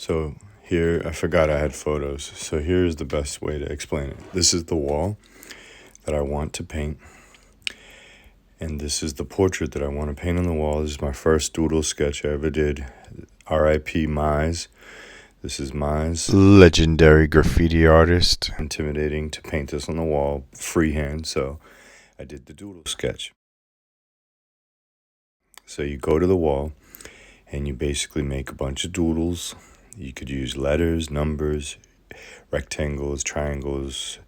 So here, I forgot I had photos. So here's the best way to explain it. This is the wall that I want to paint. And this is the portrait that I want to paint on the wall. This is my first doodle sketch I ever did. R.I.P. Mize. This is Mize. Legendary graffiti artist. Intimidating to paint this on the wall freehand, so I did the doodle sketch. So you go to the wall and you basically make a bunch of doodles. You could use letters, numbers, rectangles, triangles,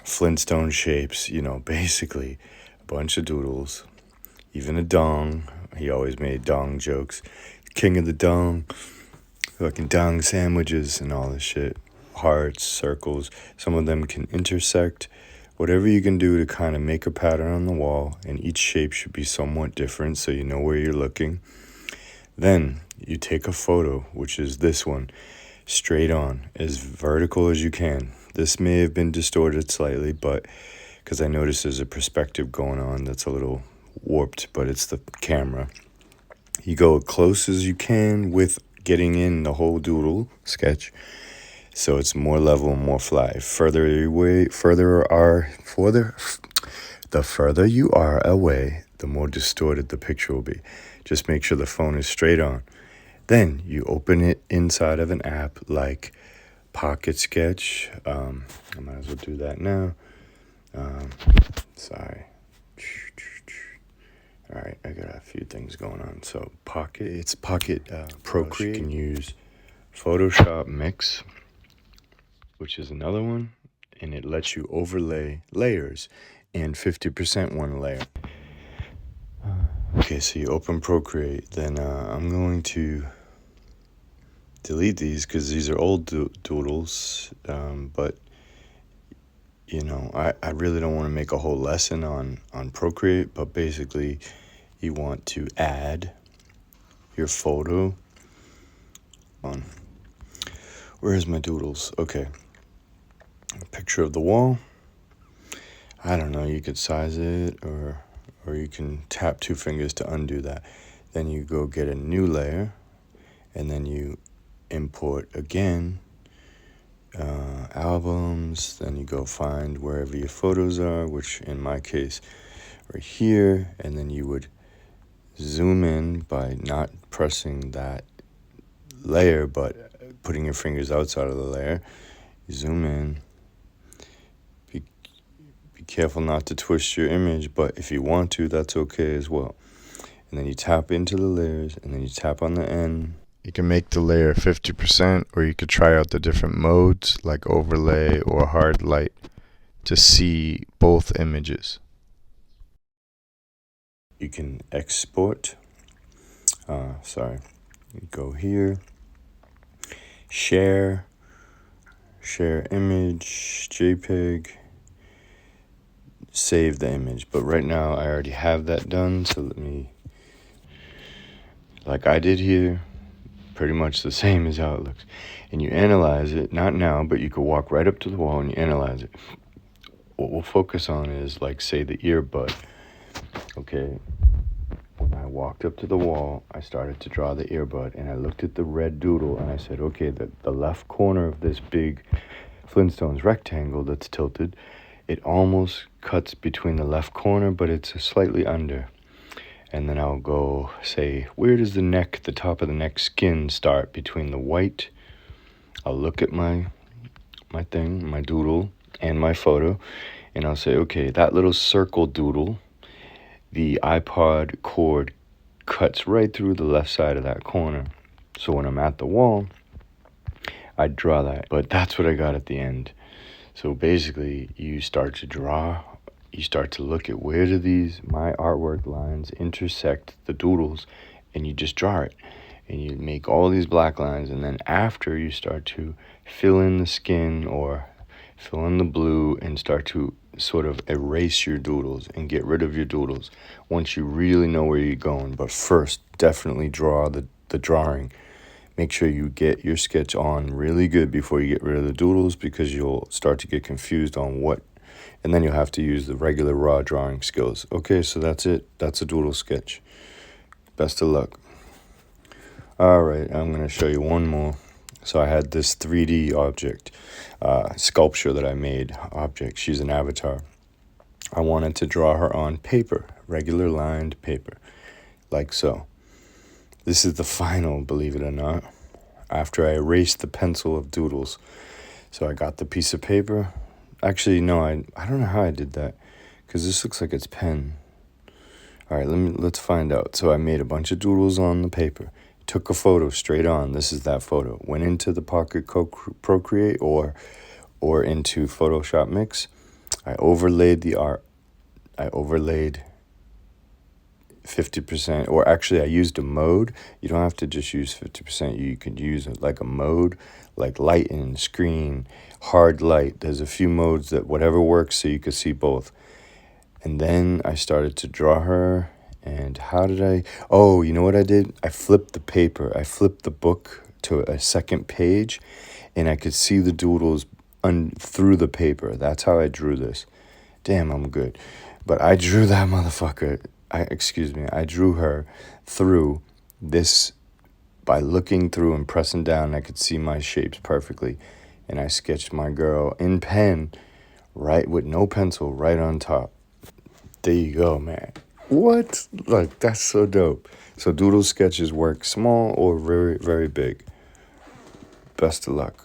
Flintstone shapes, basically a bunch of doodles. Even a dong. He always made dong jokes. King of the dong. Fucking dong sandwiches and all this shit. Hearts, circles. Some of them can intersect. Whatever you can do to kind of make a pattern on the wall, and each shape should be somewhat different so you know where you're looking. Then you take a photo, which is this one, straight on, as vertical as you can. This may have been distorted slightly, but because I noticed there's a perspective going on that's a little warped, but it's the camera. You go as close as you can with getting in the whole doodle sketch, so it's more level and more flat. The further you are away, the more distorted the picture will be. Just make sure the phone is straight on. Then you open it inside of an app like Pocket Sketch. I might as well do that now. Sorry. All right, I got a few things going on. So Pocket Procreate. You can use Photoshop Mix, which is another one, and it lets you overlay layers and 50% one layer. Okay, so you open Procreate, then I'm going to delete these because these are old doodles, but I really don't want to make a whole lesson on Procreate, but basically you want to add your photo on. Where's my doodles? Okay. A picture of the wall. I don't know, you could size it or you can tap 2 fingers to undo that. Then you go get a new layer, and then you import again albums. Then you go find wherever your photos are, which in my case right here, and then you would zoom in by not pressing that layer but putting your fingers outside of the layer. You zoom in. Be careful not to twist your image, but if you want to, that's okay as well. And then you tap into the layers, and then you tap on the end. You can make the layer 50%, or you could try out the different modes like overlay or hard light to see both images. You can export. You go here, share image, JPEG, save the image. But right now I already have that done, so let me, like I did here, pretty much the same as how it looks. And you analyze it, not now, but you could walk right up to the wall and you analyze it. What we'll focus on is, like, say, the earbud. Okay, when I walked up to the wall, I started to draw the earbud, and I looked at the red doodle, and I said, okay, the left corner of this big Flintstones rectangle that's tilted, it almost cuts between the left corner, but it's slightly under. And then I'll go say, where does the top of the neck skin start between the white? I'll look at my doodle and my photo, and I'll say, okay, that little circle doodle, the iPod cord cuts right through the left side of that corner. So when I'm at the wall, I draw that. But that's what I got at the end. So basically, you start to draw. You start to look at where do my artwork lines intersect the doodles, and you just draw it. And you make all these black lines, and then after you start to fill in the skin or fill in the blue and start to sort of erase your doodles and get rid of your doodles once you really know where you're going. But first, definitely draw the drawing. Make sure you get your sketch on really good before you get rid of the doodles, because you'll start to get confused on what, and then you'll have to use the regular raw drawing skills. Okay, so that's it. That's a doodle sketch. Best of luck. All right, I'm going to show you one more. So I had this 3D object, sculpture that I made, object. She's an avatar. I wanted to draw her on paper, regular lined paper, like so. This is the final, believe it or not, after I erased the pencil of doodles. So I got the piece of paper. Actually, no, I don't know how I did that, because this looks like it's pen. All right, let's find out. So I made a bunch of doodles on the paper, took a photo straight on. This is that photo. Went into the Pocket Procreate or into Photoshop Mix. I overlaid the art. I overlaid 50%, or actually I used a mode. You don't have to just use 50%. You could use like a mode, like light and screen, hard light. There's a few modes that whatever works so you could see both. And then I started to draw her. And how did I? Oh, you know what I did? I flipped the paper. I flipped the book to a second page, and I could see the doodles through the paper. That's how I drew this. Damn, I'm good. But I drew that motherfucker. I drew her through this by looking through and pressing down. I could see my shapes perfectly. And I sketched my girl in pen, right, with no pencil, right on top. There you go, man. What? Like, that's so dope. So Doodle Sketches work small or very, very big. Best of luck.